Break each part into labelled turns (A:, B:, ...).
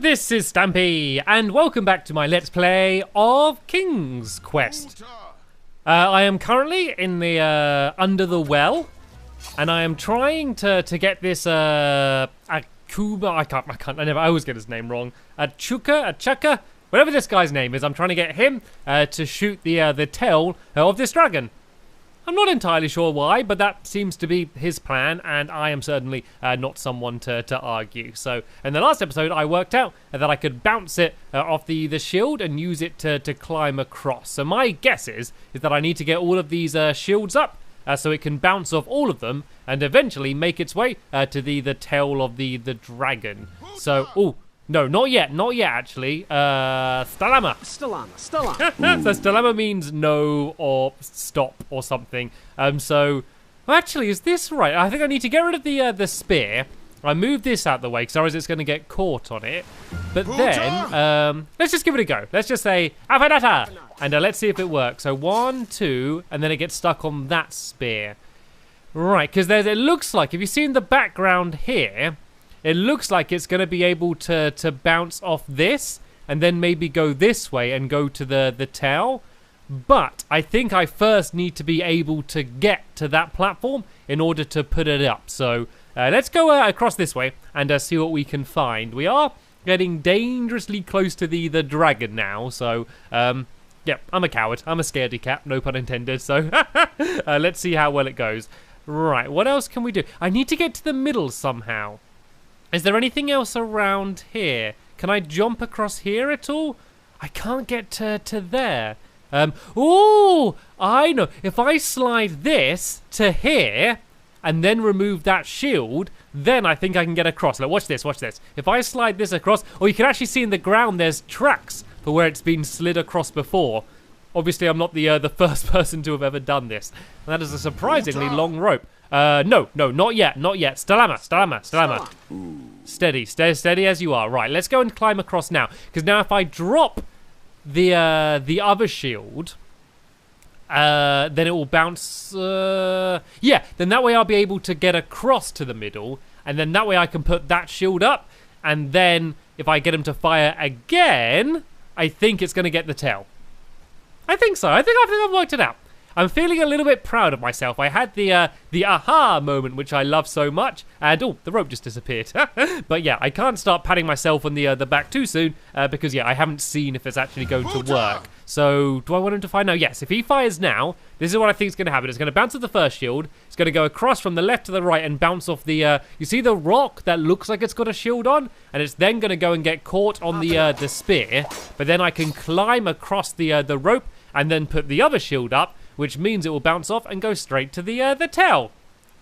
A: this is Stampy, and welcome back to my Let's Play of King's Quest. I am currently in the under the well, and I am trying to get this Akuba. I always get his name wrong. Achukka, whatever this guy's name is. I'm trying to get him to shoot the tail of this dragon. I'm not entirely sure why, but that seems to be his plan, and I am certainly not someone to argue. So, in the last episode, I worked out that I could bounce it off the shield and use it to climb across. So my guess is that I need to get all of these shields up so it can bounce off all of them and eventually make its way to the tail of the dragon. So, oh. No, not yet, actually. Stalama.
B: Stalama.
A: So Stalama means no or stop or something. Well, actually, is this right? I think I need to get rid of the spear. I move this out the way, because otherwise it's going to get caught on it. But then, let's just give it a go. Let's just say, Afanata! And let's see if it works. So 1, 2, and then it gets stuck on that spear. Right, because it looks like, if you see in the background here, it looks like it's going to be able to bounce off this and then maybe go this way and go to the tail. But I think I first need to be able to get to that platform in order to put it up. So let's go across this way and see what we can find. We are getting dangerously close to the dragon now. So, yeah, I'm a coward. I'm a scaredy cat, no pun intended. So let's see how well it goes. Right, what else can we do? I need to get to the middle somehow. Is there anything else around here? Can I jump across here at all? I can't get to there. Oh, I know. If I slide this to here and then remove that shield, then I think I can get across. Look, watch this. If I slide this across, or you can actually see in the ground there's tracks for where it's been slid across before. Obviously, I'm not the first person to have ever done this. And that is a surprisingly long rope. No, not yet. Stalama. Steady as you are. Right, let's go and climb across now. Because now if I drop the other shield, then it will bounce. Yeah, then that way I'll be able to get across to the middle, and then that way I can put that shield up, and then if I get him to fire again, I think it's going to get the tail. I think so. I think I've worked it out. I'm feeling a little bit proud of myself. I had the aha moment, which I love so much, and oh, the rope just disappeared. But yeah, I can't start patting myself on the back too soon because yeah, I haven't seen if it's actually going to work. So do I want him to fire now? Yes. If he fires now, this is what I think is going to happen. It's going to bounce off the first shield. It's going to go across from the left to the right and bounce off the. You see the rock that looks like it's got a shield on, and it's then going to go and get caught on the spear. But then I can climb across the rope and then put the other shield up, which means it will bounce off and go straight to the tail.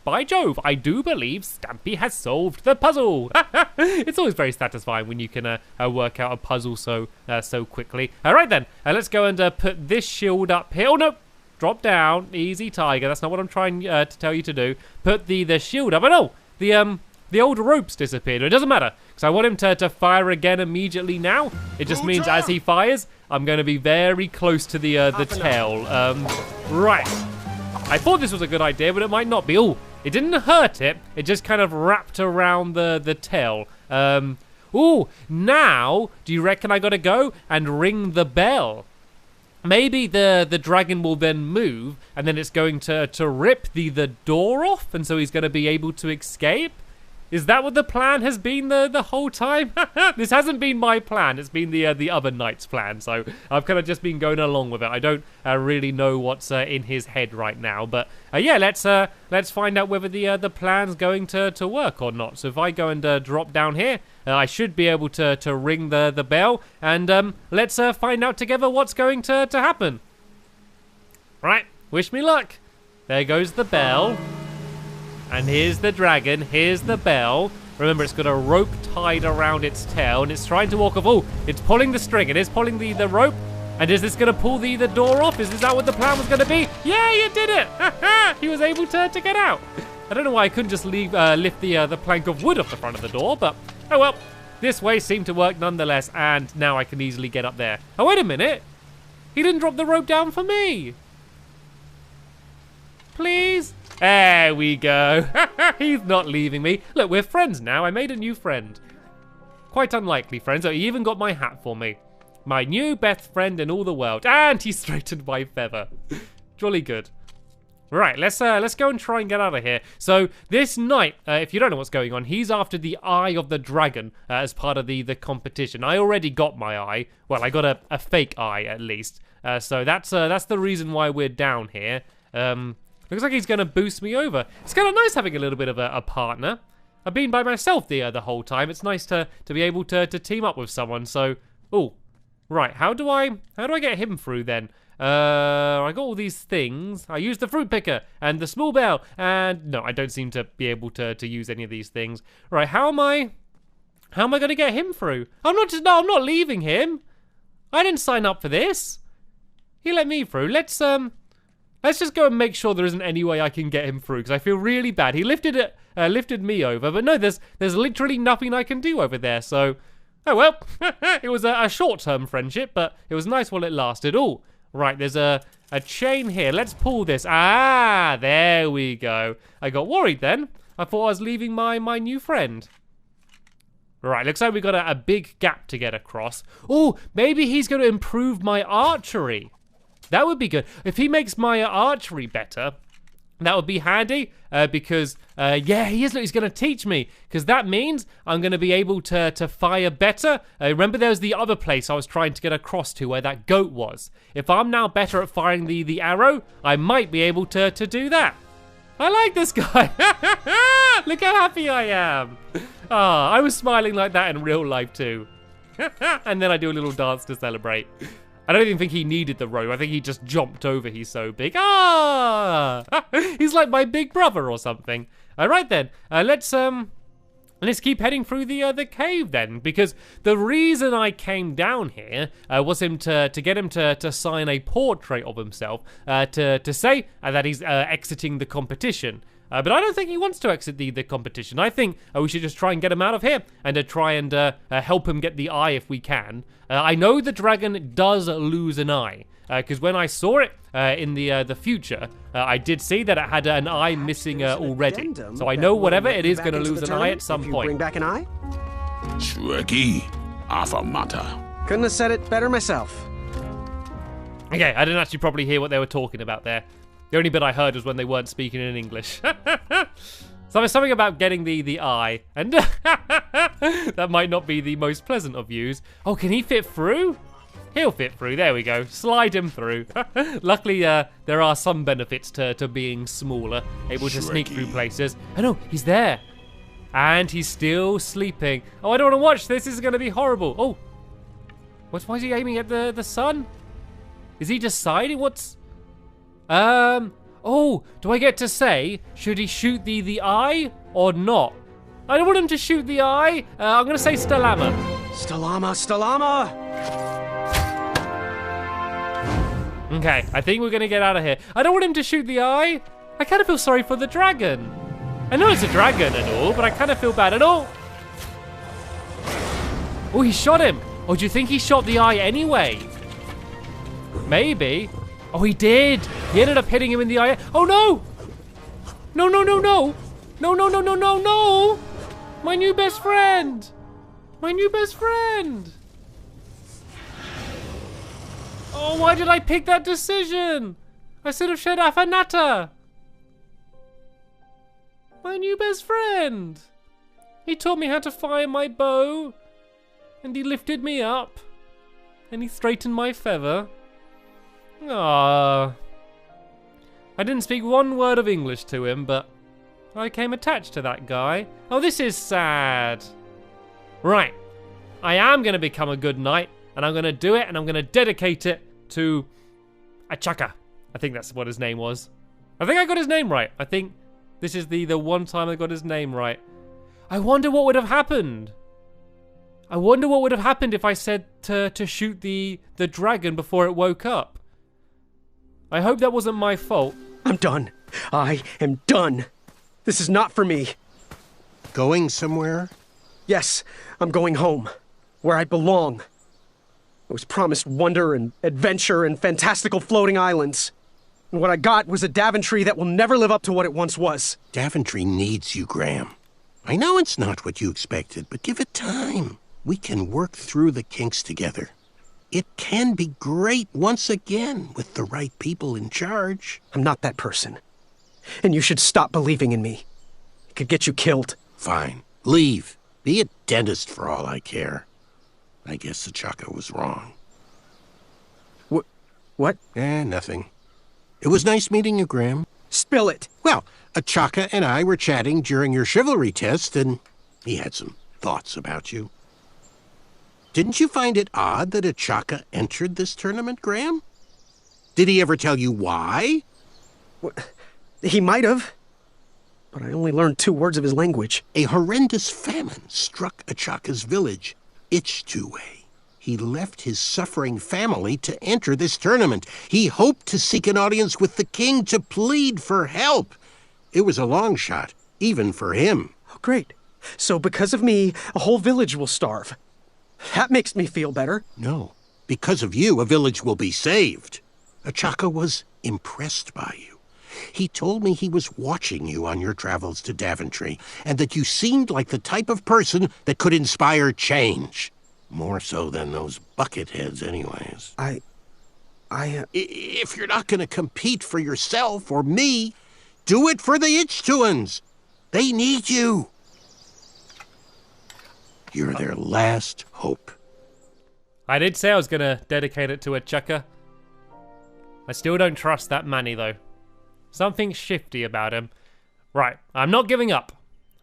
A: By Jove, I do believe Stampy has solved the puzzle. It's always very satisfying when you can work out a puzzle so quickly. All right then, let's go and put this shield up here. Oh no, drop down, easy tiger. That's not what I'm trying to tell you to do. Put the shield up. Oh no, the old rope's disappeared. It doesn't matter, because I want him to fire again immediately now. It just means as he fires, I'm going to be very close to the tail. Right. I thought this was a good idea, but it might not be. Oh, it didn't hurt it. It just kind of wrapped around the tail. Oh, now, do you reckon I got to go and ring the bell? Maybe the dragon will then move, and then it's going to rip the door off, and so he's going to be able to escape? Is that what the plan has been the whole time? This hasn't been my plan. It's been the other knight's plan. So I've kind of just been going along with it. I don't really know what's in his head right now. But yeah, let's find out whether the plan's going to work or not. So if I go and drop down here, I should be able to ring the bell. And let's find out together what's going to happen. Right, wish me luck. There goes the bell. And here's the dragon, here's the bell. Remember, it's got a rope tied around its tail, and it's trying to walk off. Oh, it's pulling the string. It is pulling the rope. And is this going to pull the door off? Is that what the plan was going to be? Yeah, you did it. He was able to get out. I don't know why I couldn't just lift the plank of wood off the front of the door, but oh well. This way seemed to work nonetheless, and now I can easily get up there. Oh, wait a minute. He didn't drop the rope down for me. Please? There we go. He's not leaving me. Look, we're friends now. I made a new friend. quite unlikely, friends. So he even got my hat for me. My new best friend in all the world. And he straightened my feather. Jolly good. Right, let's go and try and get out of here. So this knight, if you don't know what's going on, he's after the eye of the dragon as part of the competition. I already got my eye. Well, I got a fake eye at least. So that's the reason why we're down here. Looks like he's going to boost me over. It's kind of nice having a little bit of a partner. I've been by myself the whole time. It's nice to be able to team up with someone. So, oh, right. How do I get him through then? I got all these things. I used the fruit picker and the small bell, and no, I don't seem to be able to use any of these things. Right, how am I going to get him through? I'm not leaving him. I didn't sign up for this. He let me through. Let's just go and make sure there isn't any way I can get him through because I feel really bad. He lifted me over, but no, there's literally nothing I can do over there. So, oh well, it was a short-term friendship, but it was nice while it lasted. Oh. Right, there's a chain here. Let's pull this. Ah, there we go. I got worried then. I thought I was leaving my new friend. Right, looks like we got a big gap to get across. Oh, maybe he's going to improve my archery. That would be good. If he makes my archery better, that would be handy because, yeah, he's going to teach me because that means I'm going to be able to fire better. Remember there was the other place I was trying to get across to where that goat was. If I'm now better at firing the arrow, I might be able to do that. I like this guy. Look how happy I am. Ah, I was smiling like that in real life too. And then I do a little dance to celebrate. I don't even think he needed the rope. I think he just jumped over. He's so big. Ah! He's like my big brother or something. All right then. Let's keep heading through the cave then, because the reason I came down here was to get him to sign a portrait of himself to say that he's exiting the competition. But I don't think he wants to exit the competition. I think we should just try and get him out of here and try and help him get the eye if we can. I know the dragon does lose an eye because when I saw it in the future, I did see that it had an eye missing already. So I know whatever it is going to lose an eye at some point.
B: Bring back an eye?
C: Shrekky, Afamata.
B: Couldn't have said it better myself.
A: Okay, I didn't actually probably hear what they were talking about there. The only bit I heard was when they weren't speaking in English. So there's something about getting the eye, and that might not be the most pleasant of views. Oh, can he fit through? He'll fit through. There we go. Slide him through. Luckily, there are some benefits to being smaller, able to sneak through places. Oh no, he's there. And he's still sleeping. Oh, I don't want to watch this. This is going to be horrible. Oh. Why is he aiming at the sun? Is he deciding what's... Oh, do I get to say, should he shoot the eye or not? I don't want him to shoot the eye. I'm going to say Stalama.
B: Stalama!
A: Okay, I think we're going to get out of here. I don't want him to shoot the eye. I kind of feel sorry for the dragon. I know it's a dragon and all, but I kind of feel bad and all. Oh, he shot him. Oh, do you think he shot the eye anyway? Maybe. Oh, he did. He ended up hitting him in the eye. Oh, no. No, no, no, no. No, no, no, no, no, no. My new best friend. My new best friend. Oh, why did I pick that decision? I should have said Afanata. My new best friend. He taught me how to fire my bow. And he lifted me up. And he straightened my feather. Ah, I didn't speak one word of English to him, but I became attached to that guy. Oh, this is sad. Right, I am going to become a good knight, and I'm going to do it, and I'm going to dedicate it to Achaka. I think that's what his name was. I think I got his name right. I think this is the one time I got his name right. I wonder what would have happened. I wonder what would have happened if I said to shoot the dragon before it woke up. I hope that wasn't my fault.
B: I'm done. I am done. This is not for me.
D: Going somewhere?
B: Yes, I'm going home, where I belong. I was promised wonder and adventure and fantastical floating islands. And what I got was a Daventry that will never live up to what it once was.
D: Daventry needs you, Graham. I know it's not what you expected, but give it time. We can work through the kinks together. It can be great once again with the right people in charge.
B: I'm not that person. And you should stop believing in me. It could get you killed.
D: Fine. Leave. Be a dentist for all I care. I guess the Chaka was wrong.
B: What?
D: Nothing. It was nice meeting you, Graham.
B: Spill it.
D: Well, Achaka and I were chatting during your chivalry test, and he had some thoughts about you. Didn't you find it odd that Achaka entered this tournament, Graham? Did he ever tell you why?
B: He might have. But I only learned 2 words of his language.
D: A horrendous famine struck Achaka's village, Ichtuwe. He left his suffering family to enter this tournament. He hoped to seek an audience with the king to plead for help. It was a long shot, even for him.
B: Oh, great. So because of me, a whole village will starve. That makes me feel better.
D: No. Because of you, a village will be saved. Achaka was impressed by you. He told me he was watching you on your travels to Daventry, and that you seemed like the type of person that could inspire change. More so than those bucket heads, anyways. If you're not going to compete for yourself or me, do it for the Ichtuans. They need you. You're their last hope.
A: I did say I was going to dedicate it to Achaka. I still don't trust that Manny, though. Something shifty about him. Right, I'm not giving up.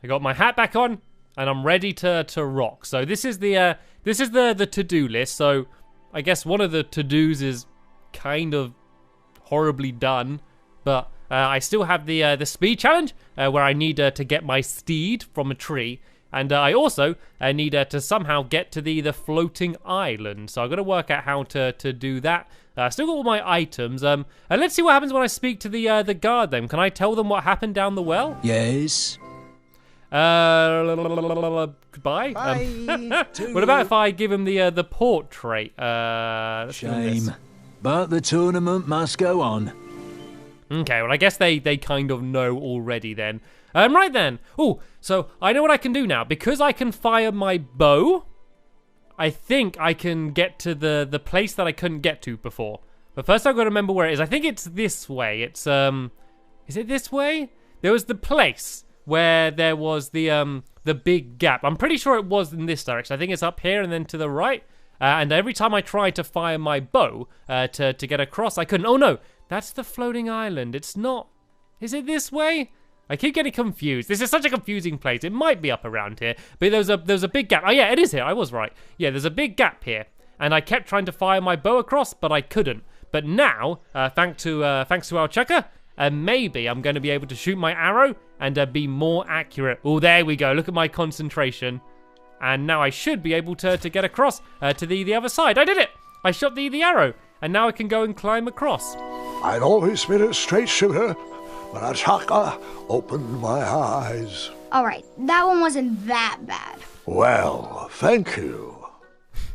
A: I got my hat back on, and I'm ready to rock. So this is the to-do list. So I guess one of the to-dos is kind of horribly done, but I still have the speed challenge where I need to get my steed from a tree, and I also need to somehow get to the floating island. So I've got to work out how to do that. Still got all my items. And let's see what happens when I speak to the guard. Then can I tell them what happened down the well?
E: Yes.
A: Goodbye. What about if I give him the portrait?
E: Shame. But the tournament must go on.
A: Okay, well, I guess they kind of know already then. Right then. Oh, so I know what I can do now. Because I can fire my bow, I think I can get to the place that I couldn't get to before. But first I've got to remember where it is. I think it's this way. It's, is it this way? There was the place where there was the big gap. I'm pretty sure it was in this direction. I think it's up here and then to the right. And every time I tried to fire my bow to get across, I couldn't. Oh no, that's the floating island. It's not. Is it this way? I keep getting confused. This is such a confusing place. It might be up around here, but there's a big gap. Oh yeah, it is here. I was right. Yeah, there's a big gap here, and I kept trying to fire my bow across, but I couldn't. But now, thanks to our checker, maybe I'm going to be able to shoot my arrow and be more accurate. Oh, there we go. Look at my concentration. And now I should be able to get across to the other side. I did it! I shot the arrow, and now I can go and climb across.
F: I've always been a straight shooter, but Achaka opened my eyes.
G: All right, that one wasn't that bad.
F: Well, thank you.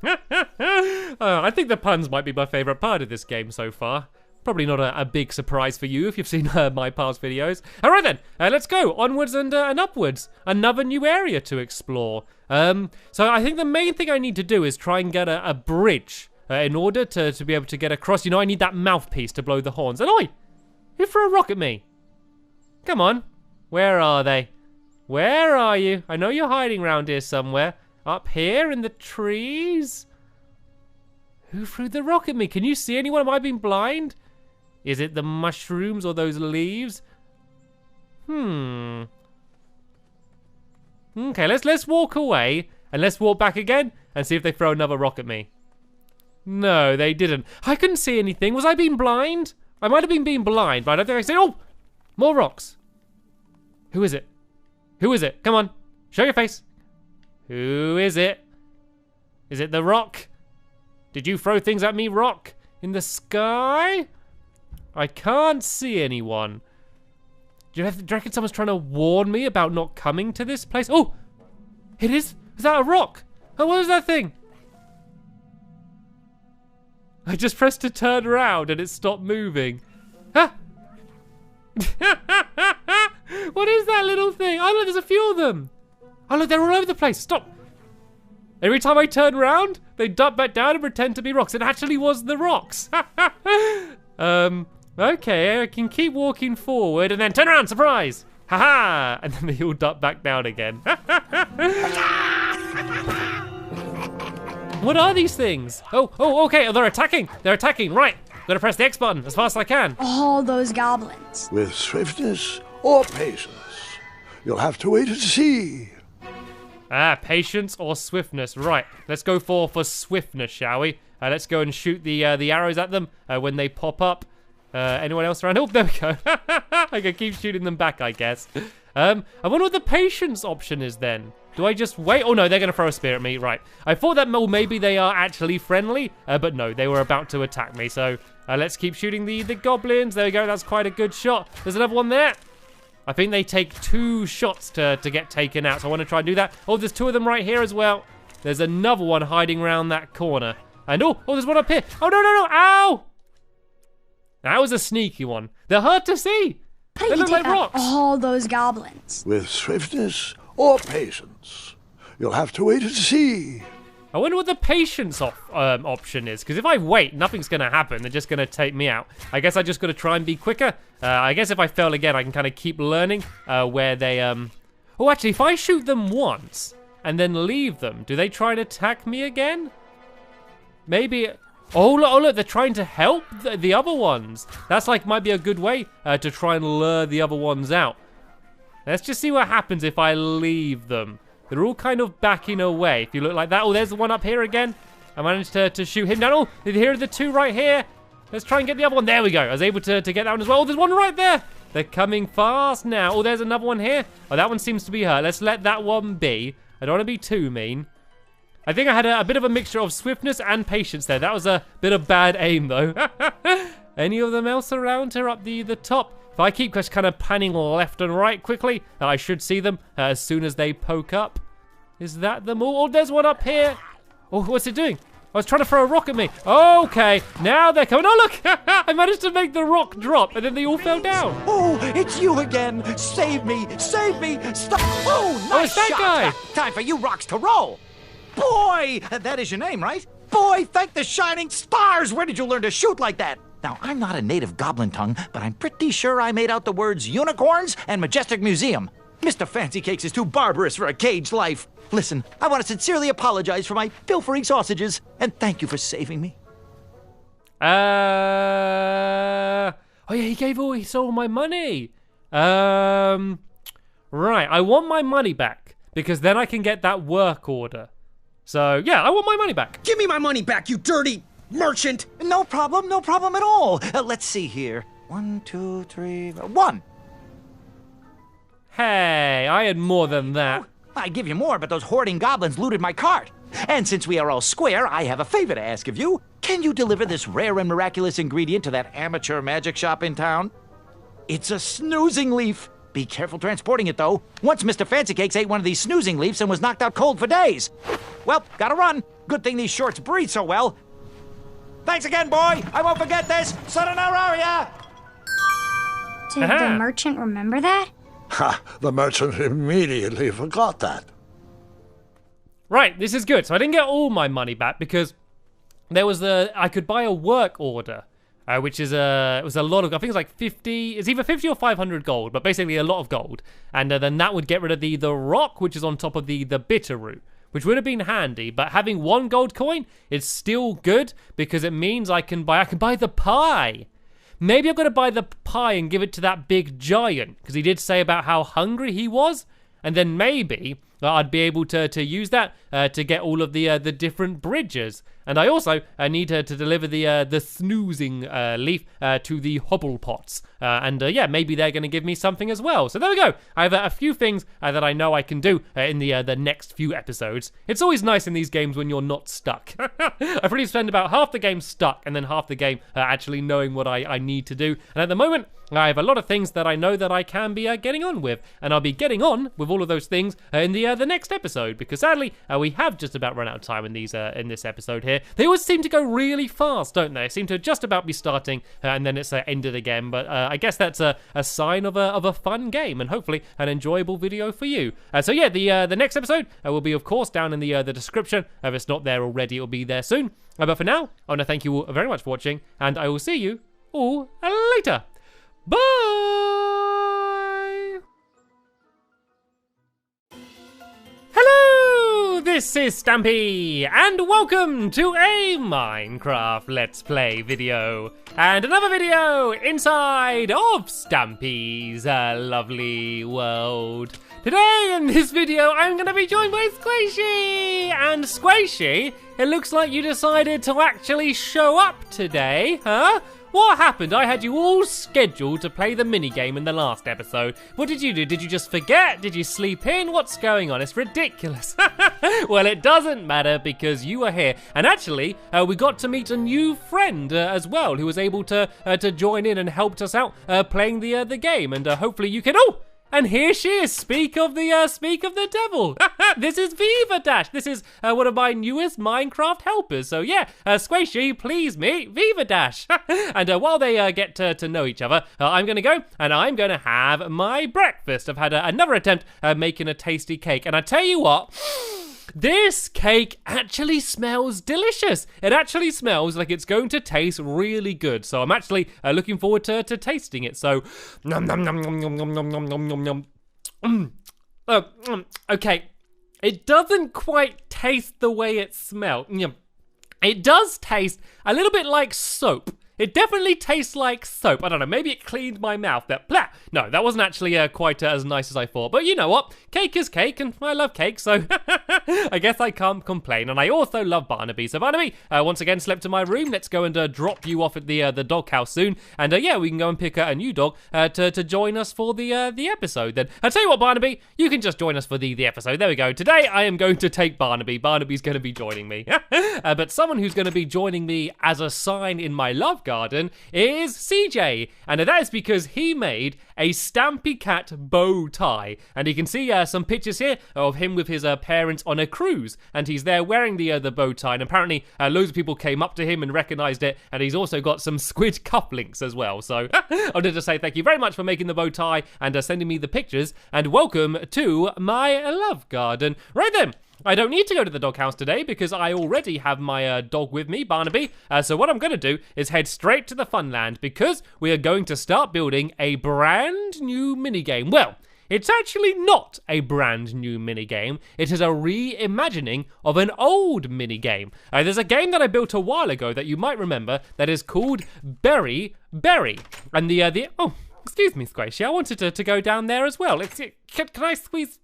A: I think the puns might be my favourite part of this game so far. Probably not a big surprise for you if you've seen my past videos. All right then, let's go onwards and upwards. Another new area to explore. So I think the main thing I need to do is try and get a bridge in order to be able to get across. You know, I need that mouthpiece to blow the horns. And oi, who threw a rock at me? Come on, where are they? Where are you? I know you're hiding around here somewhere. Up here in the trees? Who threw the rock at me? Can you see anyone? Am I being blind? Is it the mushrooms or those leaves? Okay, let's walk away and let's walk back again and see if they throw another rock at me. No, they didn't. I couldn't see anything. Was I being blind? I might have been being blind, but I don't think I said. Oh, more rocks. Who is it? Who is it? Come on, show your face. Who is it? Is it the rock? Did you throw things at me, rock? In the sky? I can't see anyone. Do you reckon someone's trying to warn me about not coming to this place? Oh, it is. Is that a rock? Oh, what is that thing? I just pressed to turn around and it stopped moving. Huh? What is that little thing? Oh, look, there's a few of them. Oh, look, they're all over the place. Stop. Every time I turn around, they duck back down and pretend to be rocks. It actually was the rocks. Okay, I can keep walking forward and then turn around, surprise! Haha! And then they all duck back down again. What are these things? Oh, okay, they're attacking. They're attacking, right. Gotta press the X button as fast as I can.
G: All those goblins.
F: With swiftness or patience, you'll have to wait and see.
A: Patience or swiftness. Right, let's go for swiftness, shall we? Let's go and shoot the arrows at them when they pop up. Anyone else around? Oh, there we go. I can keep shooting them back, I guess. I wonder what the patience option is then. Do I just wait? Oh no, they're gonna throw a spear at me. Right. I thought that maybe they are actually friendly, but no, they were about to attack me. So let's keep shooting the goblins. There we go. That's quite a good shot. There's another one there. I think they take 2 shots to get taken out, so I want to try and do that. Oh, there's 2 of them right here as well. There's another one hiding around that corner. And oh, there's one up here. Oh, no, ow! That was a sneaky one. They're hard to see. They look like rocks.
G: All those goblins.
F: With swiftness or patience, you'll have to wait and see.
A: I wonder what the patience option is, because if I wait, nothing's going to happen. They're just going to take me out. I guess I just got to try and be quicker. I guess if I fail again, I can kind of keep learning where they... Oh, actually, if I shoot them once and then leave them, do they try and attack me again? Maybe... Oh, look, they're trying to help the other ones. That's like, might be a good way to try and lure the other ones out. Let's just see what happens if I leave them. They're all kind of backing away, if you look like that. Oh, there's the one up here again. I managed to shoot him down. Oh, here are the 2 right here. Let's try and get the other one. There we go. I was able to get that one as well. Oh, there's one right there. They're coming fast now. Oh, there's another one here. Oh, that one seems to be hurt. Let's let that one be. I don't want to be too mean. I think I had a bit of a mixture of swiftness and patience there. That was a bit of bad aim, though. Any of them else around here up the top? If I keep just kind of panning left and right quickly, I should see them as soon as they poke up. Is that them all? Oh, there's one up here. Oh, what's it doing? I was trying to throw a rock at me. Okay, now they're coming. Oh, look! I managed to make the rock drop, and then they all fell down.
H: Oh, it's you again. Save me, stop. Oh, nice
A: it's that
H: shot.
A: guy.
H: Time for you rocks to roll. Boy, that is your name, right? Boy, thank the shining stars. Where did you learn to shoot like that? Now, I'm not a native goblin tongue, but I'm pretty sure I made out the words unicorns and majestic museum. Mr. Fancy Cakes is too barbarous for a caged life. Listen, I want to sincerely apologize for my pilfering sausages, and thank you for saving me.
A: Oh yeah, he gave all my money. Right, I want my money back, because then I can get that work order. So, yeah, I want my money back.
B: Give me my money back, you dirty merchant!
H: No problem at all. Let's see here. 1, 2, 3, 1.
A: Hey, I had more than that.
H: I'd give you more, but those hoarding goblins looted my cart. And since we are all square, I have a favor to ask of you. Can you deliver this rare and miraculous ingredient to that amateur magic shop in town? It's a snoozing leaf. Be careful transporting it, though. Once Mr. Fancy Cakes ate one of these snoozing leaves and was knocked out cold for days. Well, gotta run. Good thing these shorts breathe so well. Thanks again, boy. I won't forget this. Sonanaria!
G: Did the merchant remember that?
F: Ha! The merchant immediately forgot that.
A: Right, this is good. So I didn't get all my money back because there was I could buy a work order, which is it was a lot of, I think it's like 50, it's either 50 or 500 gold, but basically a lot of gold. And then that would get rid of the rock, which is on top of the bitter root, which would have been handy. But having 1 gold coin is still good because it means I can buy the pie. Maybe I'm going to buy the pie and give it to that big giant, because he did say about how hungry he was. And then maybe I'd be able to use that to get all of the different bridges. And I also need to deliver the snoozing leaf to the hobblepots. Yeah, maybe they're going to give me something as well. So there we go. I have a few things that I know I can do in the next few episodes. It's always nice in these games when you're not stuck. I pretty spend about half the game stuck and then half the game actually knowing what I need to do. And at the moment, I have a lot of things that I know that I can be getting on with. And I'll be getting on with all of those things in the next episode, because sadly, we have just about run out of time in this episode here. here. They always seem to go really fast, don't they? Seem to just about be starting and then it's ended again. But I guess that's a sign of a fun game and hopefully an enjoyable video for you. So yeah, the next episode will be, of course, down in the description. If it's not there already, it'll be there soon. But for now, I want to thank you all very much for watching, and I will see you all later. Bye! Hello, this is Stampy, and welcome to a Minecraft Let's Play video. And another video inside of Stampy's lovely world. Today in this video, I'm going to be joined by Squishy! And Squishy, it looks like you decided to actually show up today, huh? What happened? I had you all scheduled to play the minigame in the last episode. What did you do? Did you just forget? Did you sleep in? What's going on? It's ridiculous. Well, it doesn't matter because you are here. And actually, we got to meet a new friend as well who was able to join in and helped us out playing the game. And hopefully you can... Oh! And here she is. Speak of the devil. This is Viva Dash. This is one of my newest Minecraft helpers. So yeah, Squishy, please meet Viva Dash. And while they get to know each other, I'm gonna go and I'm gonna have my breakfast. I've had another attempt at making a tasty cake, and I tell you what. This cake actually smells delicious. It actually smells like it's going to taste really good. So I'm actually looking forward to tasting it. So, nom nom nom nom nom nom nom nom nom nom. Okay, it doesn't quite taste the way it smelled. It does taste a little bit like soap. It definitely tastes like soap. I don't know, maybe it cleaned my mouth. No, that wasn't actually quite as nice as I thought. But you know what? Cake is cake, and I love cake, so I guess I can't complain. And I also love Barnaby. So Barnaby, once again, slept in my room. Let's go and drop you off at the doghouse soon. And yeah, we can go and pick a new dog to join us for the episode. Then I'll tell you what, Barnaby, you can just join us for the episode. There we go. Today, I am going to take Barnaby. Barnaby's going to be joining me. But someone who's going to be joining me as a sign in my love garden is CJ, and that is because he made a Stampy Cat bow tie, and you can see some pictures here of him with his parents on a cruise, and he's there wearing the bow tie, and apparently loads of people came up to him and recognized it, and he's also got some squid cufflinks as well. So I wanted to say thank you very much for making the bow tie and sending me the pictures, and welcome to my love garden. Right then, I don't need to go to the doghouse today because I already have my dog with me, Barnaby. So what I'm going to do is head straight to the Funland because we are going to start building a brand new minigame. Well, it's actually not a brand new minigame. It is a reimagining of an old minigame. There's a game that I built a while ago that you might remember that is called Berry. And oh, excuse me, Squishy, I wanted to go down there as well. Can I squeeze?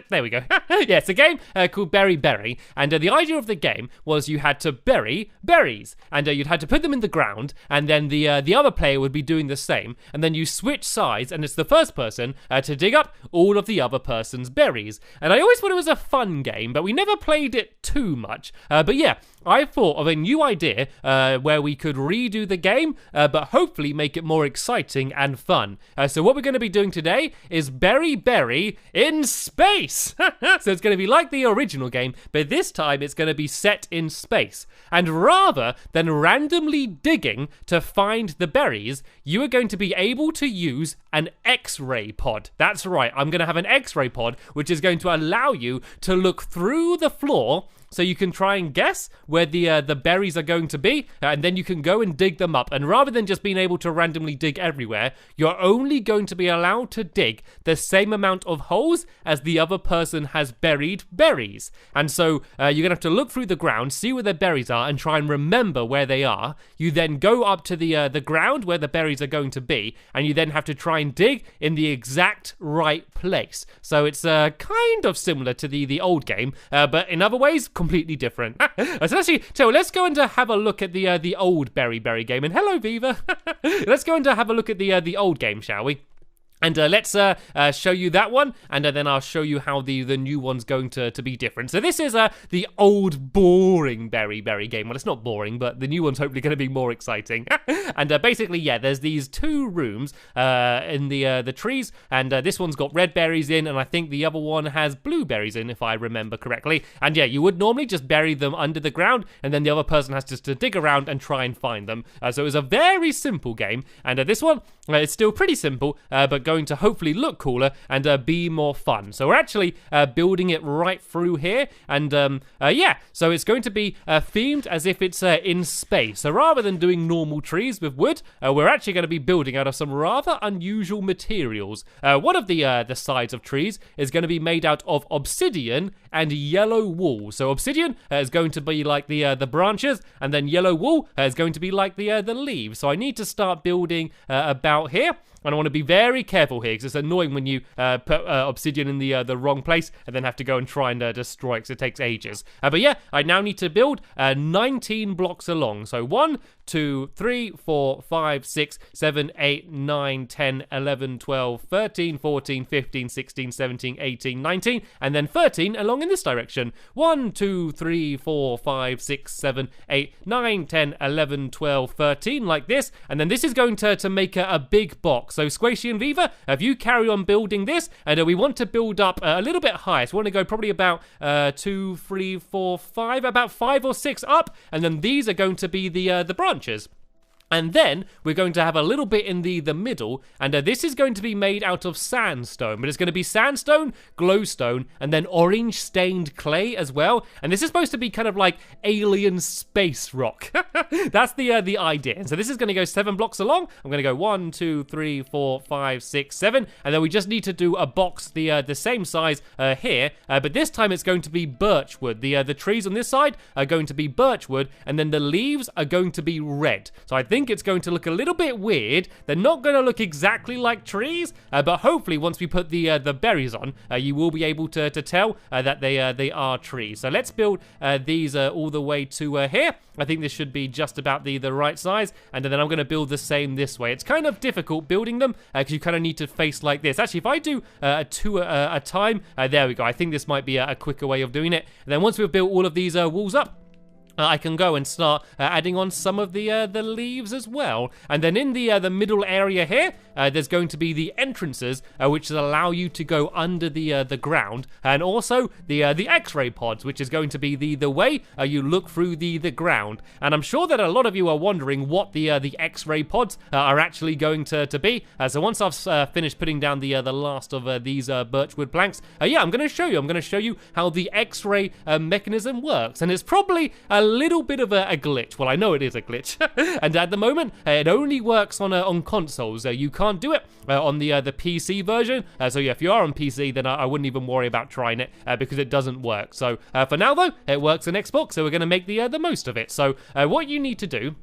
A: There we go. Yeah, it's a game called Berry. And the idea of the game was you had to bury berries. And you'd had to put them in the ground. And then the other player would be doing the same. And then you switch sides. And it's the first person to dig up all of the other person's berries. And I always thought it was a fun game. But we never played it too much. But yeah, I thought of a new idea where we could redo the game. But hopefully make it more exciting and fun. So what we're going to be doing today is Berry in space. So it's going to be like the original game, but this time it's going to be set in space. And rather than randomly digging to find the berries, you are going to be able to use an X-ray pod. That's right, I'm going to have an X-ray pod, which is going to allow you to look through the floor so you can try and guess where the berries are going to be, and then you can go and dig them up. And rather than just being able to randomly dig everywhere, you're only going to be allowed to dig the same amount of holes as the other person has buried berries. And so you're going to have to look through the ground, see where the berries are, and try and remember where they are. You then go up to the ground where the berries are going to be, and you then have to try and dig in the exact right place. So it's kind of similar to the old game, but in other ways, completely different. So let's go and have a look at the old Berry game. And hello, Viva. Let's go and have a look at the old game, shall we? And let's show you that one, and then I'll show you how the new one's going to be different. So this is the old boring berry game. Well, it's not boring, but the new one's hopefully going to be more exciting. And basically, yeah, there's these 2 rooms in the trees, and this one's got red berries in, and I think the other one has blueberries in, if I remember correctly. And yeah, you would normally just bury them under the ground, and then the other person has to dig around and try and find them. So it was a very simple game, and this one, it's still pretty simple, but going to hopefully look cooler and be more fun. So we're actually building it right through here, and yeah, so it's going to be themed as if it's in space. So rather than doing normal trees with wood, we're actually going to be building out of some rather unusual materials. One of the sides of trees is going to be made out of obsidian and yellow wool. So obsidian is going to be like the branches, and then yellow wool is going to be like the leaves. So I need to start building about here. And I want to be very careful here, because it's annoying when you put obsidian in the wrong place and then have to go and try and destroy it, because it takes ages. But yeah, I now need to build 19 blocks along. So 1, 2, 3, 4, 5, 6, 7, 8, 9, 10, 11, 12, 13, 14, 15, 16, 17, 18, 19, and then 13 along in this direction. 1, 2, 3, 4, 5, 6, 7, 8, 9, 10, 11, 12, 13, like this. And then this is going to make a big box. So Squishy and Viva, if you carry on building this, and we want to build up a little bit higher. So we want to go probably about 2, 3, 4, 5, about 5 or 6 up, and then these are going to be the branches. And then we're going to have a little bit in the middle, and this is going to be made out of sandstone, but it's going to be sandstone, glowstone, and then orange stained clay as well. And this is supposed to be kind of like alien space rock. That's the idea. And so this is going to go 7 blocks along. I'm going to go 1, 2, 3, 4, 5, 6, 7, and then we just need to do a box the same size here, but this time it's going to be birch wood. The trees on this side are going to be birch wood, and then the leaves are going to be red. So I think it's going to look a little bit weird. They're not going to look exactly like trees, but hopefully once we put the berries on, you will be able to tell that they are trees. So let's build these all the way to here. I think this should be just about the right size, and then I'm going to build the same this way. It's kind of difficult building them because you kind of need to face like this. Actually, if I do 2 at a time, there we go. I think this might be a quicker way of doing it. And then once we've built all of these walls up, I can go and start adding on some of the leaves as well. And then in the middle area here, there's going to be the entrances, which allow you to go under the ground, and also the X-ray pods, which is going to be the way you look through the ground. And I'm sure that a lot of you are wondering what the X-ray pods are actually going to be. So once I've finished putting down the last of these birchwood planks, yeah, I'm going to show you. I'm going to show you how the X-ray mechanism works, and it's probably a little bit of a glitch. Well, I know it is a glitch, and at the moment it only works on consoles. You can't do it on the PC version. So yeah, if you are on PC, then I wouldn't even worry about trying it because it doesn't work. So for now though, it works on Xbox, so we're going to make the most of it. So what you need to do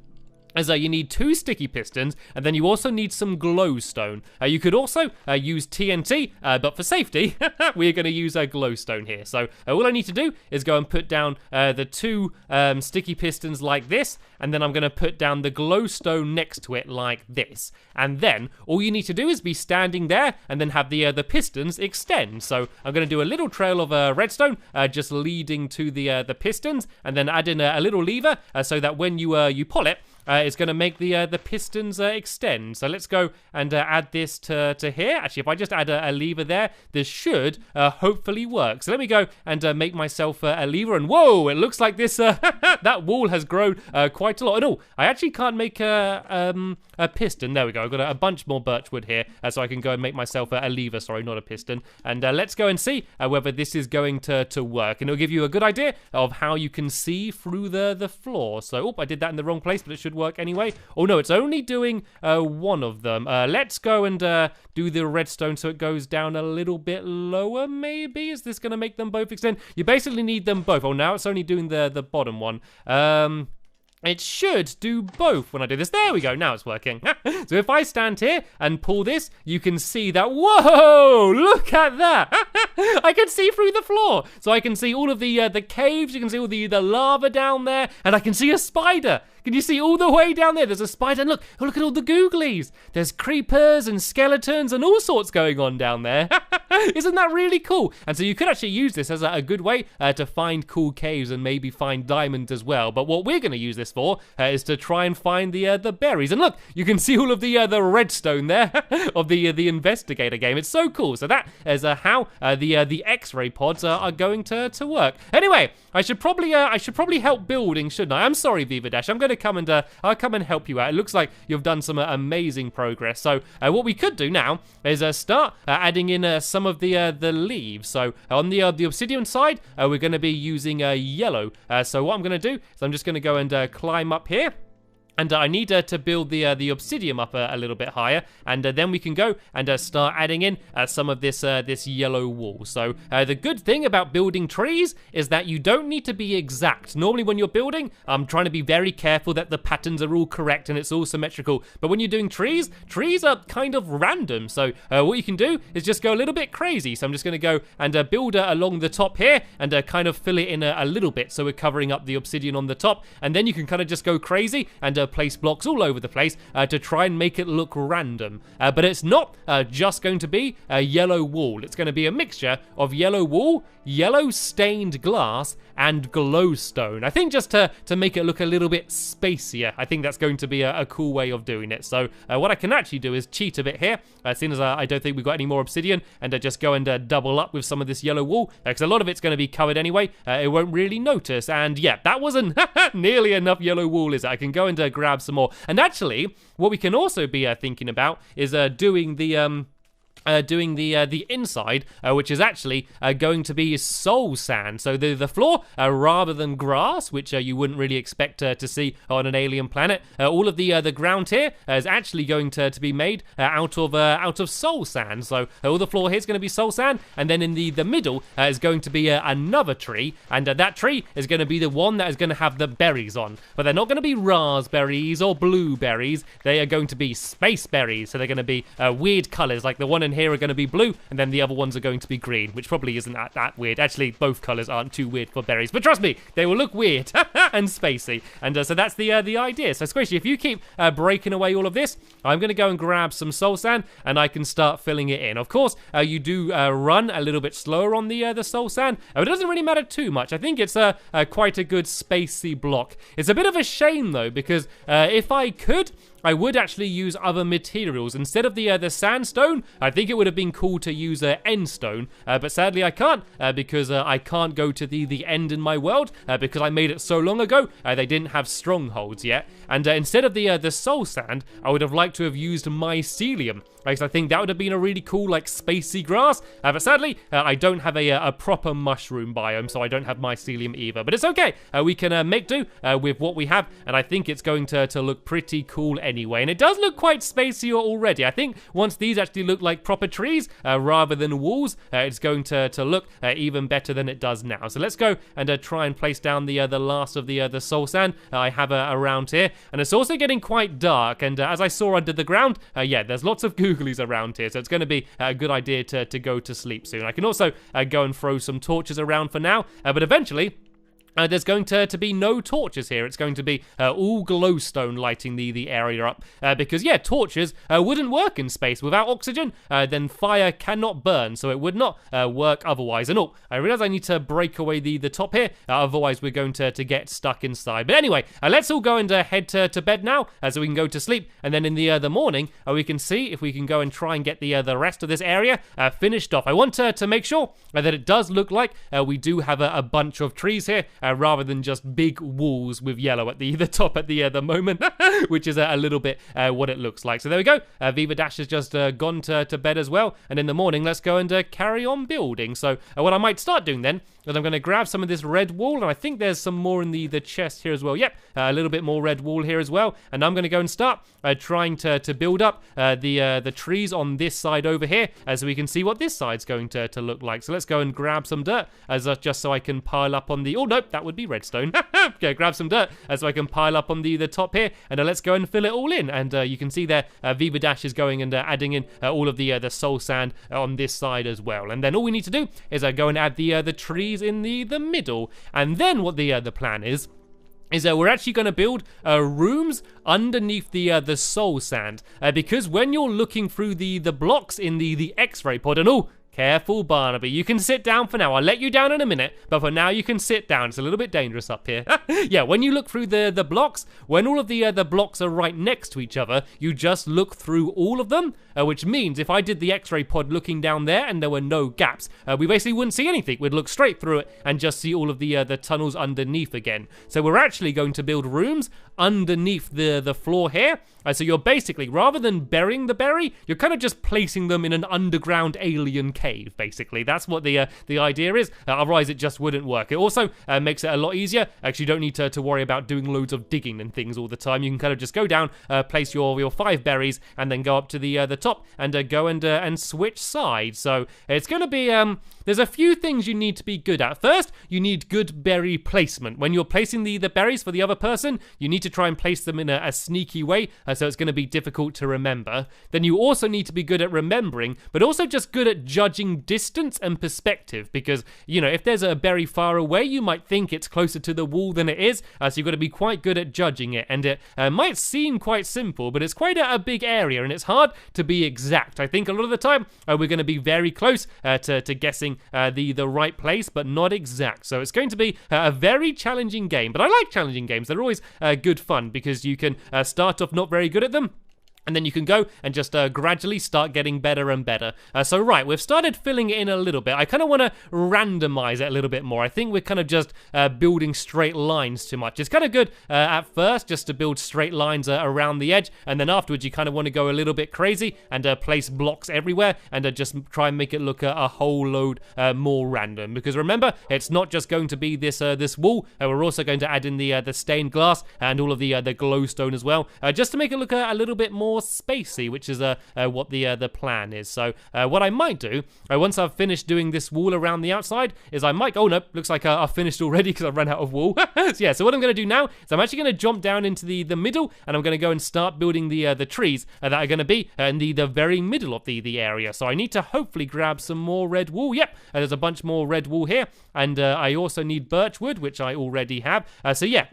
A: is you need 2 sticky pistons, and then you also need some glowstone. You could also use TNT, but for safety, we're going to use a glowstone here. So all I need to do is go and put down the 2 sticky pistons like this, and then I'm going to put down the glowstone next to it like this. And then all you need to do is be standing there, and then have the pistons extend. So I'm going to do a little trail of redstone just leading to the pistons, and then add in a little lever so that when you pull it, it's going to make the pistons extend. So let's go and add this to here. Actually, if I just add a lever there, this should hopefully work. So let me go and make myself a lever. And whoa, it looks like this that wall has grown quite a lot. And oh, I actually can't make a piston. There we go. I've got a bunch more birchwood here, so I can go and make myself a lever. Sorry, not a piston. And let's go and see whether this is going to work. And it'll give you a good idea of how you can see through the floor. So, oh, I did that in the wrong place, but it should work anyway. Oh no, it's only doing one of them. Let's go and do the redstone so it goes down a little bit lower, maybe? Is this going to make them both extend? You basically need them both. Oh, now it's only doing the bottom one. It should do both when I do this. There we go, now it's working. So if I stand here and pull this, you can see that, whoa, look at that. I can see through the floor. So I can see all of the caves, you can see all the lava down there, and I can see a spider. Can you see all the way down there? There's a spider, and look at all the googlies. There's creepers and skeletons and all sorts going on down there. Isn't that really cool? And so you could actually use this as a good way to find cool caves and maybe find diamonds as well. But what we're going to use this for is to try and find the berries. And look, you can see all of the redstone there of the investigator game. It's so cool. So that is how the X-ray pods are going to work. Anyway, I should probably help building, shouldn't I? I'm sorry, Viva Dash. I'm going to come and I'll come and help you out. It looks like you've done some amazing progress. So what we could do now is start adding in some of the leaves. So on the obsidian side, we're going to be using yellow. So what I'm going to do is I'm just going to go and climb up here. And I need to build the obsidian up a little bit higher, and then we can go and start adding in some of this yellow wool. So the good thing about building trees is that you don't need to be exact. Normally when you're building, I'm trying to be very careful that the patterns are all correct and it's all symmetrical. But when you're doing trees are kind of random. So what you can do is just go a little bit crazy. So I'm just going to go and build along the top here and kind of fill it in a little bit, so we're covering up the obsidian on the top. And then you can kind of just go crazy and place blocks all over the place to try and make it look random. But it's not just going to be yellow wool. It's going to be a mixture of yellow wool, yellow stained glass, and glowstone. I think just to make it look a little bit spacier. I think that's going to be a cool way of doing it. So what I can actually do is cheat a bit here, seeing as I don't think we've got any more obsidian, and just go and double up with some of this yellow wool, because a lot of it's going to be covered anyway. It won't really notice. And yeah, that wasn't nearly enough yellow wool, is it? I can go and grab some more. And actually, what we can also be thinking about is doing the inside, which is actually going to be soul sand. So the floor, rather than grass, which you wouldn't really expect to see on an alien planet, all of the ground here is actually going to be made out of soul sand. So all the floor here is going to be soul sand, and then in the middle is going to be another tree, and that tree is going to be the one that is going to have the berries on. But they're not going to be raspberries or blueberries. They are going to be space berries. So they're going to be weird colors, like the one in here are going to be blue, and then the other ones are going to be green, which probably isn't that weird. Actually, both colors aren't too weird for berries, but trust me, they will look weird and spacey. And so that's the idea. So Squishy, if you keep breaking away all of this, I'm going to go and grab some soul sand, and I can start filling it in. Of course, you do run a little bit slower on the soul sand. It doesn't really matter too much. I think it's quite a good spacey block. It's a bit of a shame though, because if I could, I would actually use other materials. Instead of the sandstone, I think it would have been cool to use end stone, but sadly I can't, because I can't go to the end in my world, because I made it so long ago, they didn't have strongholds yet. And instead of the soul sand, I would have liked to have used mycelium, because I think that would have been a really cool, like, spacey grass, but sadly, I don't have a proper mushroom biome, so I don't have mycelium either. But it's okay, we can make do with what we have, and I think it's going to look pretty cool anyway. And it does look quite spacey already. I think once these actually look like proper trees rather than walls, it's going to look even better than it does now. So let's go and try and place down the last of the soul sand I have around here. And it's also getting quite dark, and as I saw under the ground, yeah, there's lots of googlies around here, so it's going to be a good idea to go to sleep soon. I can also go and throw some torches around for now, but eventually there's going to be no torches here. It's going to be all glowstone lighting the area up, because yeah, torches wouldn't work in space without oxygen. Then fire cannot burn, so it would not work otherwise. And oh, I realize I need to break away the top here, otherwise we're going to get stuck inside. But anyway, let's all go and head to bed now, so we can go to sleep, and then in the morning we can see if we can go and try and get the rest of this area finished off. I want to make sure that it does look like we do have a bunch of trees here, rather than just big walls with yellow at the top at the moment, which is a little bit what it looks like. So there we go. Viva Dash has just gone to bed as well, and in the morning let's go and carry on building. So what I might start doing then is I'm going to grab some of this red wool, and I think there's some more in the chest here as well. Yep, a little bit more red wool here as well, and I'm going to go and start trying to build up the trees on this side over here, so we can see what this side's going to look like. So let's go and grab some dirt, just so I can pile up on the... Oh, nope, that would be redstone. Okay, grab some dirt so I can pile up on the top here, and let's go and fill it all in. And you can see there, Viva Dash is going and adding in all of the soul sand on this side as well. And then all we need to do is go and add the trees in the middle. And then what the plan is is we're actually going to build rooms underneath the soul sand, because when you're looking through the blocks in the X-ray pod, and oh, careful, Barnaby. You can sit down for now. I'll let you down in a minute, but for now you can sit down. It's a little bit dangerous up here. Yeah, when you look through the blocks, when all of the blocks are right next to each other, you just look through all of them, which means if I did the X-ray pod looking down there and there were no gaps, we basically wouldn't see anything. We'd look straight through it and just see all of the tunnels underneath again. So we're actually going to build rooms underneath the floor here. So you're basically, rather than burying the berry, you're kind of just placing them in an underground alien cave, basically. That's what the idea is. Otherwise, it just wouldn't work. It also makes it a lot easier. Actually, you don't need to worry about doing loads of digging and things all the time. You can kind of just go down, place your 5 berries, and then go up to the top and go and switch sides. So it's going to be, there's a few things you need to be good at. First, you need good berry placement. When you're placing the berries for the other person, you need to try and place them in a sneaky way, so it's going to be difficult to remember. Then you also need to be good at remembering, but also just good at judging distance and perspective, because, you know, if there's a berry far away, you might think it's closer to the wall than it is, so you've got to be quite good at judging it, and it might seem quite simple, but it's quite a big area, and it's hard to be exact. I think a lot of the time, we're going to be very close to guessing the right place, but not exact, so it's going to be a very challenging game, but I like challenging games. They're always good fun, because you can start off not very good at them, and then you can go and just gradually start getting better and better. So right, we've started filling it in a little bit. I kind of want to randomize it a little bit more. I think we're kind of just building straight lines too much. It's kind of good at first just to build straight lines around the edge, and then afterwards you kind of want to go a little bit crazy and place blocks everywhere and just try and make it look a whole load more random. Because remember, it's not just going to be this wall. We're also going to add in the stained glass and all of the glowstone as well, just to make it look a little bit more spacey, which is what the plan is. So what I might do, once I've finished doing this wall around the outside, is I might, oh no, looks like I've finished already because I've run out of wall. So yeah, so what I'm going to do now is I'm actually going to jump down into the middle, and I'm going to go and start building the trees that are going to be in the very middle of the area. So I need to hopefully grab some more red wool. Yep, there's a bunch more red wool here, and I also need birch wood, which I already have. So yeah,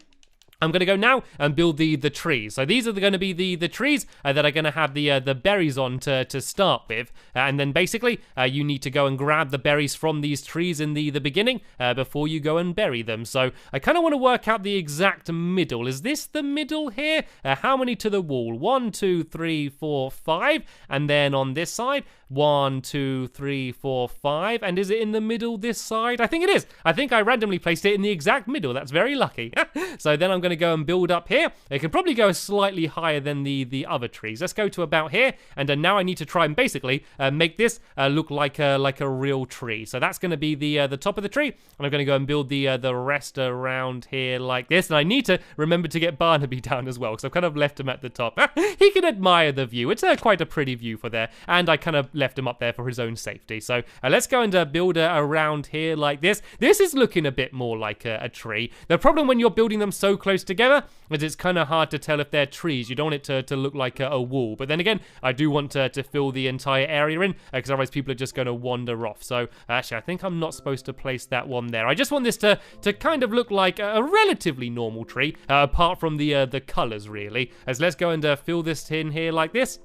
A: I'm going to go now and build the trees. So these are going to be the trees that are going to have the berries on to start with. And then basically, you need to go and grab the berries from these trees in the beginning before you go and bury them. So I kind of want to work out the exact middle. Is this the middle here? How many to the wall? 1, 2, 3, 4, 5. And then on this side, 1, 2, 3, 4, 5. And is it in the middle this side? I think it is. I think I randomly placed it in the exact middle. That's very lucky. So then I'm going to go and build up here. It can probably go slightly higher than the other trees. Let's go to about here, and now I need to try and basically make this look like a real tree. So that's going to be the top of the tree, and I'm going to go and build the rest around here like this. And I need to remember to get Barnaby down as well, because I've kind of left him at the top. He can admire the view. It's quite a pretty view for there, and I kind of left him up there for his own safety. So let's go and build around here like this. This is looking a bit more like a tree. The problem when you're building them so close together is it's kind of hard to tell if they're trees. You don't want it to look like a wall. But then again, I do want to fill the entire area in, because otherwise people are just going to wander off. So actually, I think I'm not supposed to place that one there. I just want this to kind of look like a relatively normal tree, apart from the colors, really. As let's go and fill this in here like this.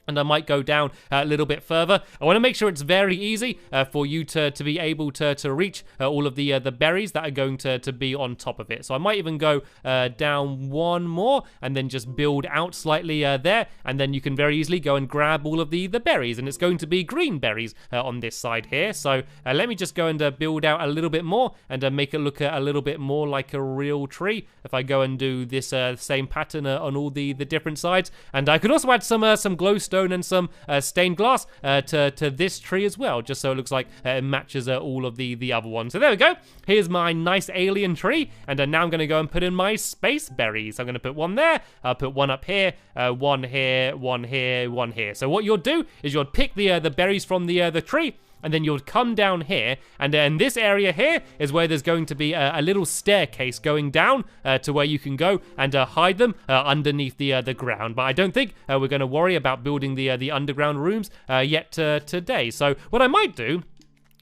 A: And I might go down a little bit further. I want to make sure it's very easy for you to be able to reach all of the berries that are going to be on top of it. So I might even go down one more and then just build out slightly there. And then you can very easily go and grab all of the berries. And it's going to be green berries on this side here. So let me just go and build out a little bit more and make it look a little bit more like a real tree. If I go and do this same pattern on all the different sides. And I could also add some glowstone and some stained glass to this tree as well, just so it looks like it matches all of the other ones. So there we go. Here's my nice alien tree, and now I'm going to go and put in my space berries. I'm going to put one there, I'll put one up here, one here, one here, one here. So what you'll do is you'll pick the berries from the tree, and then you'll come down here, and then this area here is where there's going to be a little staircase going down to where you can go and hide them underneath the ground. But I don't think we're going to worry about building the underground rooms yet today. So what I might do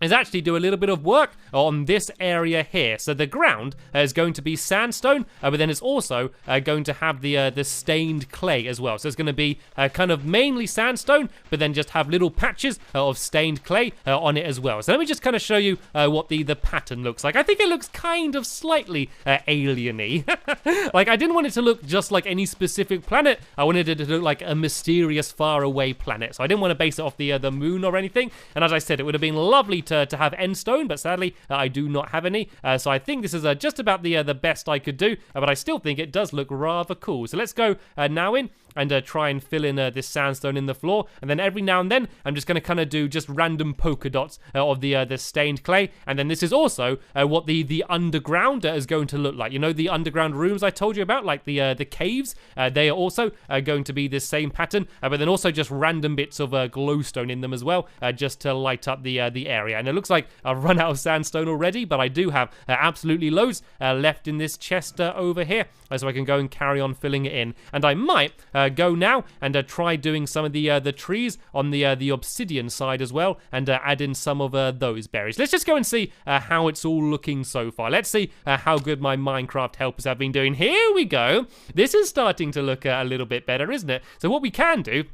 A: is actually do a little bit of work on this area here. So the ground is going to be sandstone, but then it's also going to have the stained clay as well. So it's going to be kind of mainly sandstone, but then just have little patches of stained clay on it as well. So let me just kind of show you what the pattern looks like. I think it looks kind of slightly alien-y. Like, I didn't want it to look just like any specific planet. I wanted it to look like a mysterious, faraway planet. So I didn't want to base it off the moon or anything. And as I said, it would have been lovely to have end stone, but sadly I do not have any. So I think this is just about the best I could do, but I still think it does look rather cool. So let's go now in and try and fill in this sandstone in the floor, and then every now and then I'm just going to kind of do just random polka dots of the stained clay. And then this is also what the underground is going to look like. You know, the underground rooms I told you about, like the caves, they are also going to be this same pattern, but then also just random bits of glowstone in them as well, just to light up the area. And it looks like I've run out of sandstone already, but I do have absolutely loads left in this chest over here, so I can go and carry on filling it in. And I might go now and try doing some of the trees on the obsidian side as well, and add in some of those berries. Let's just go and see how it's all looking so far. Let's see how good my Minecraft helpers have been doing. Here we go. This is starting to look a little bit better, isn't it? So what we can do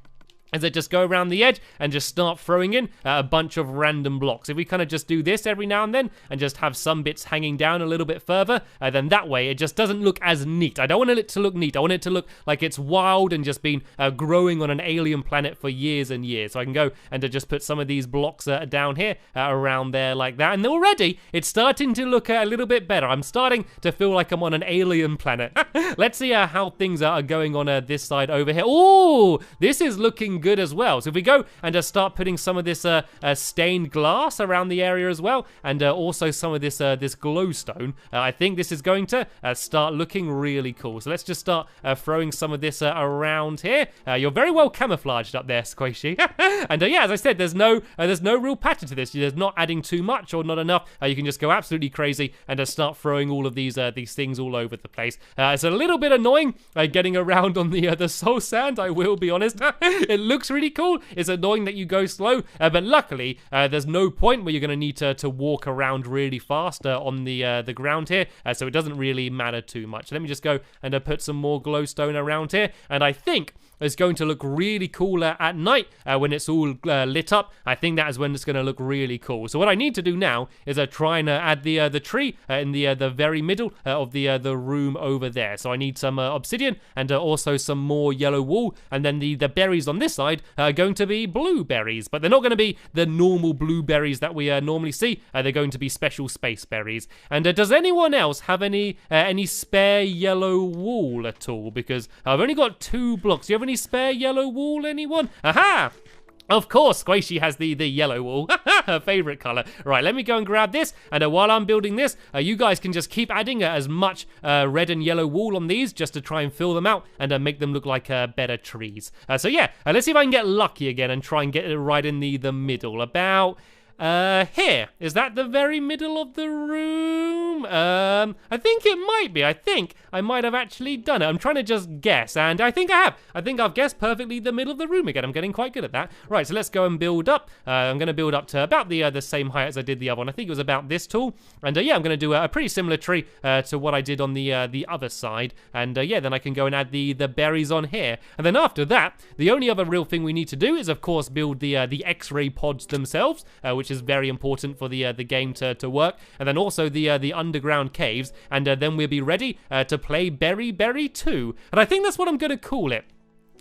A: is that just go around the edge and just start throwing in a bunch of random blocks. If we kind of just do this every now and then and just have some bits hanging down a little bit further, then that way it just doesn't look as neat. I don't want it to look neat. I want it to look like it's wild and just been growing on an alien planet for years and years. So I can go and just put some of these blocks down here around there like that. And already it's starting to look a little bit better. I'm starting to feel like I'm on an alien planet. Let's see how things are going on this side over here. Oh, this is looking good as well. So if we go and just start putting some of this stained glass around the area as well, and also some of this glowstone, I think this is going to start looking really cool. So let's just start throwing some of this around here. You're very well camouflaged up there, Squishy. And yeah, as I said, there's no real pattern to this. There's not adding too much or not enough. You can just go absolutely crazy and start throwing all of these things all over the place. It's a little bit annoying getting around on the soul sand, I will be honest. It looks really cool. It's annoying that you go slow, but luckily there's no point where you're going to need to walk around really fast on the ground here, so it doesn't really matter too much. Let me just go and put some more glowstone around here, and I think it's going to look really cool at night when it's all lit up. I think that is when it's going to look really cool. So what I need to do now is try and add the tree in the very middle of the room over there. So I need some obsidian and also some more yellow wool, and then the berries on this side are going to be blueberries, but they're not going to be the normal blueberries that we normally see. They're going to be special space berries. And does anyone else have any spare yellow wool at all? Because I've only got 2 blocks. Do you have any spare yellow wool, anyone? Aha! Of course, Squishy has the yellow wool, her favourite colour. Right, let me go and grab this, and while I'm building this, you guys can just keep adding as much red and yellow wool on these just to try and fill them out and make them look like better trees. So yeah, let's see if I can get lucky again and try and get it right in the middle. About here. Is that the very middle of the room? I think it might be. I think I might have actually done it. I'm trying to just guess, and I think I have. I think I've guessed perfectly the middle of the room again. I'm getting quite good at that. Right, so let's go and build up. I'm going to build up to about the same height as I did the other one. I think it was about this tall. And yeah, I'm going to do a pretty similar tree to what I did on the other side. And yeah, then I can go and add the berries on here. And then after that, the only other real thing we need to do is, of course, build the X-ray pods themselves, which is very important for the game to work, and then also the underground caves, and then we'll be ready to play Berry 2, and I think that's what I'm going to call it.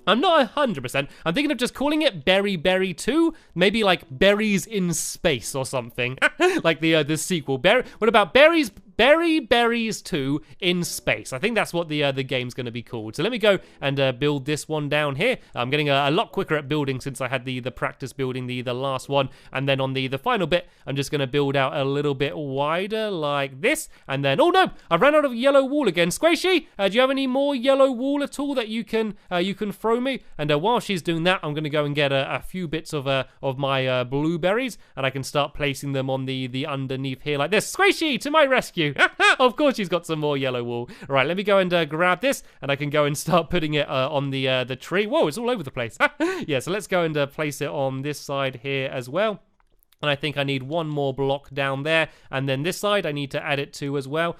A: I'm not 100%. I'm thinking of just calling it Berry 2, maybe like Berries in Space or something, like the sequel. What about Berries 2 in Space? I think that's what the game's going to be called. So let me go and build this one down here. I'm getting a lot quicker at building since I had the practice building the last one. And then on the final bit, I'm just going to build out a little bit wider like this. And then, oh no, I've run out of yellow wool again. Squishy, do you have any more yellow wool at all that you can throw me? And while she's doing that, I'm going to go and get a few bits of my blueberries, and I can start placing them on the underneath here like this. Squishy, to my rescue. Of course she's got some more yellow wool. Right, let me go and grab this, and I can go and start putting it on the tree. Whoa, it's all over the place. Yeah, so let's go and place it on this side here as well. And I think I need one more block down there, and then this side I need to add it to as well,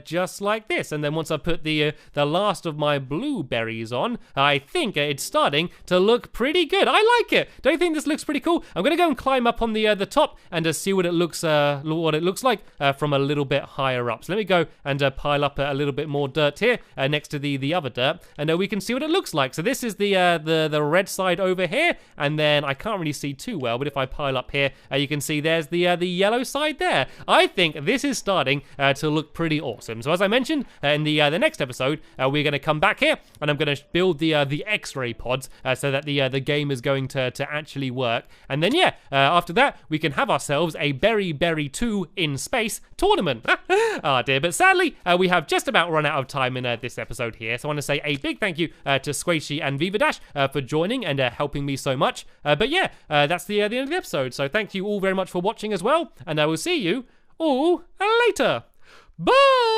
A: just like this. And then once I put the last of my blueberries on, I think it's starting to look pretty good. I like it. Don't you think this looks pretty cool? I'm gonna go and climb up on the top and see what it looks like from a little bit higher up. So let me go and pile up a little bit more dirt here next to the other dirt, and we can see what it looks like. So this is the red side over here, and then I can't really see too well, but if I pile up here, you can see there's the yellow side there. I think this is starting to look pretty awesome. So as I mentioned in the next episode, we're going to come back here and I'm going to build the X-ray pods so that the game is going to actually work. And then after that we can have ourselves a Berry 2 in space tournament. Oh dear, but sadly we have just about run out of time in this episode here. So I want to say a big thank you to Squishy and Viva Dash for joining and helping me so much. But that's the end of the episode. So thank you all very much for watching as well, and I will see you all later. Bye!